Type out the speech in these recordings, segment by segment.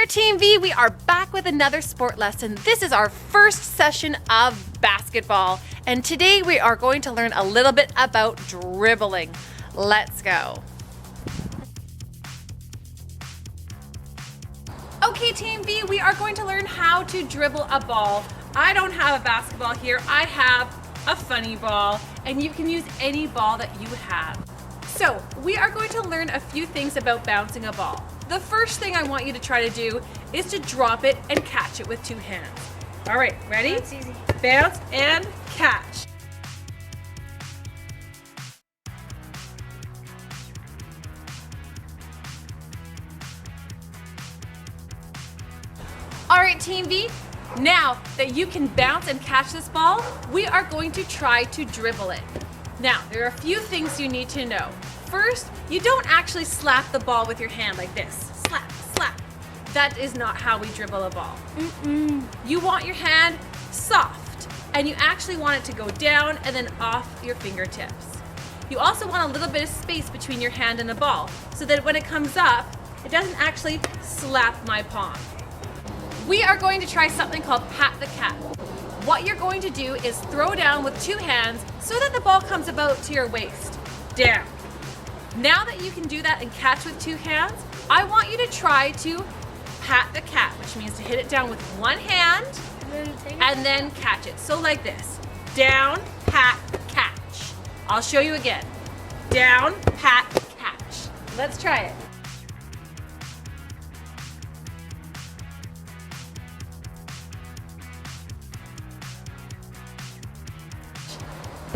there, Team V. We are back with another sport lesson. This is our first session of basketball, and today we are going to learn a little bit about dribbling. Let's go. Okay, Team V, we are going to learn how to dribble a ball. I don't have a basketball here. I have a funny ball, and you can use any ball that you have. So, we are going to learn a few things about bouncing a ball. The first thing I want you to try to do is to drop it and catch it with two hands. All right, ready? That's easy. Bounce and catch. All right, Team V, now that you can bounce and catch this ball, we are going to try to dribble it. Now, there are a few things you need to know. First, you don't actually slap the ball with your hand like this. Slap, slap. That is not how we dribble a ball. You want your hand soft, and you actually want it to go down and then off your fingertips. You also want a little bit of space between your hand and the ball, so that when it comes up, it doesn't actually slap my palm. We are going to try something called pat the cat. What you're going to do is throw down with two hands so that the ball comes about to your waist. Down. Now that you can do that and catch with two hands, I want you to try to pat the cat, which means to hit it down with one hand and then catch it. So like this. Down, pat, catch. I'll show you again. Down, pat, catch. Let's try it.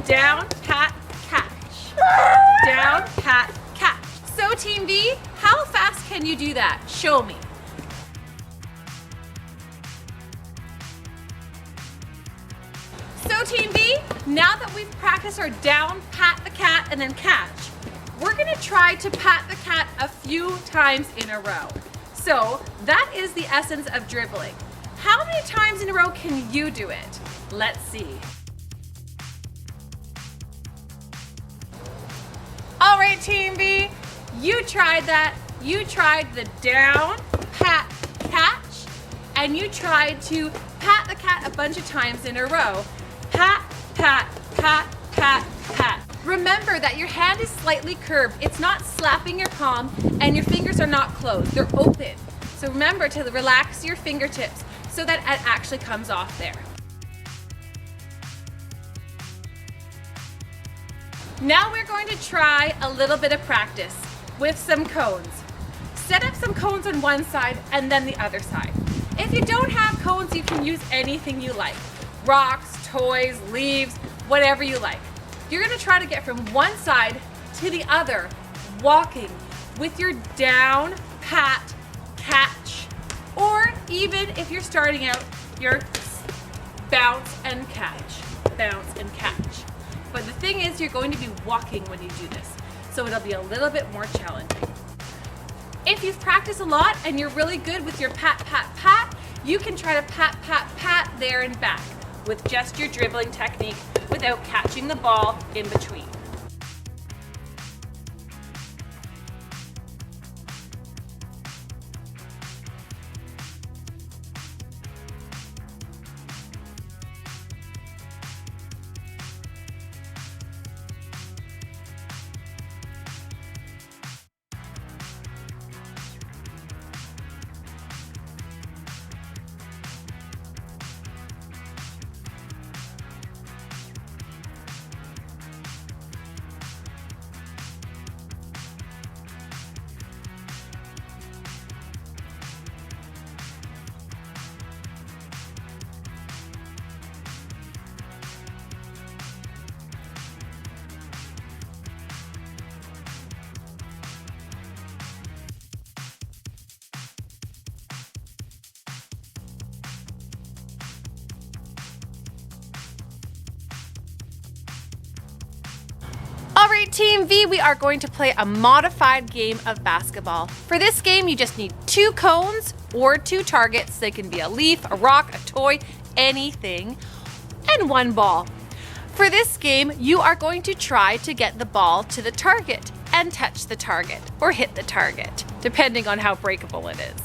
Down, pat, catch. Down, pat, catch. So Team V, how fast can you do that? Show me. So Team V, now that we've practiced our down, pat the cat, and then catch, we're gonna try to pat the cat a few times in a row. So that is the essence of dribbling. How many times in a row can you do it? Let's see. All right, Team V, you tried that. You tried the down, pat, catch, and you tried to pat the cat a bunch of times in a row. Pat, pat, pat, pat, pat. Remember that your hand is slightly curved. It's not slapping your palm, and your fingers are not closed. They're open. So remember to relax your fingertips so that it actually comes off there. Now we're going to try a little bit of practice with some cones. Set up some cones on one side and then the other side. If you don't have cones, you can use anything you like. Rocks, toys, leaves, whatever you like. You're gonna try to get from one side to the other, walking with your down, pat, catch, or even if you're starting out, your bounce and catch, bounce and catch. But the thing is, you're going to be walking when you do this, so it'll be a little bit more challenging. If you've practiced a lot and you're really good with your pat, pat, pat, you can try to pat, pat, pat there and back with just your dribbling technique without catching the ball in between. All right, Team V, we are going to play a modified game of basketball. For this game, you just need two cones or two targets. They can be a leaf, a rock, a toy, anything, and one ball. For this game, you are going to try to get the ball to the target and touch the target or hit the target, depending on how breakable it is.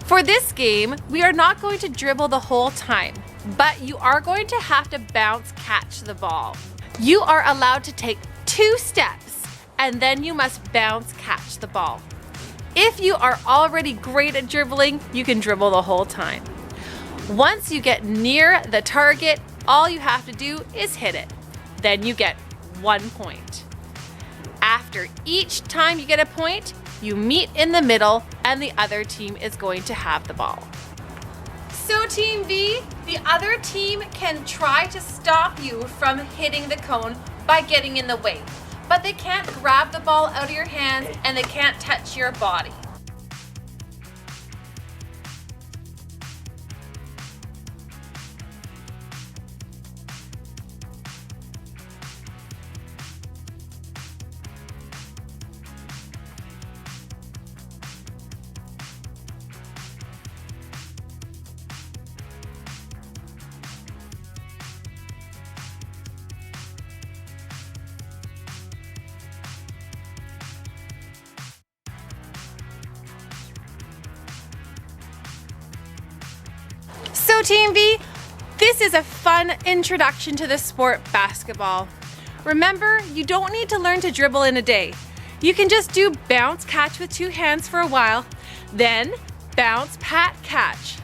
For this game, we are not going to dribble the whole time, but you are going to have to bounce catch the ball. You are allowed to take 2 steps, and then you must bounce catch the ball. If you are already great at dribbling, you can dribble the whole time. Once you get near the target, all you have to do is hit it. Then you get 1 point. After each time you get a point, you meet in the middle and the other team is going to have the ball. So Team V, the other team can try to stop you from hitting the cone by getting in the way, but they can't grab the ball out of your hands and they can't touch your body. So Team V, this is a fun introduction to the sport basketball. Remember, you don't need to learn to dribble in a day. You can just do bounce catch with 2 hands for a while, then bounce pat catch.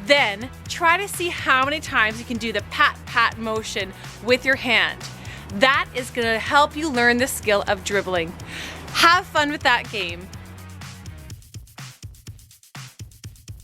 Then try to see how many times you can do the pat pat motion with your hand. That is going to help you learn the skill of dribbling. Have fun with that game.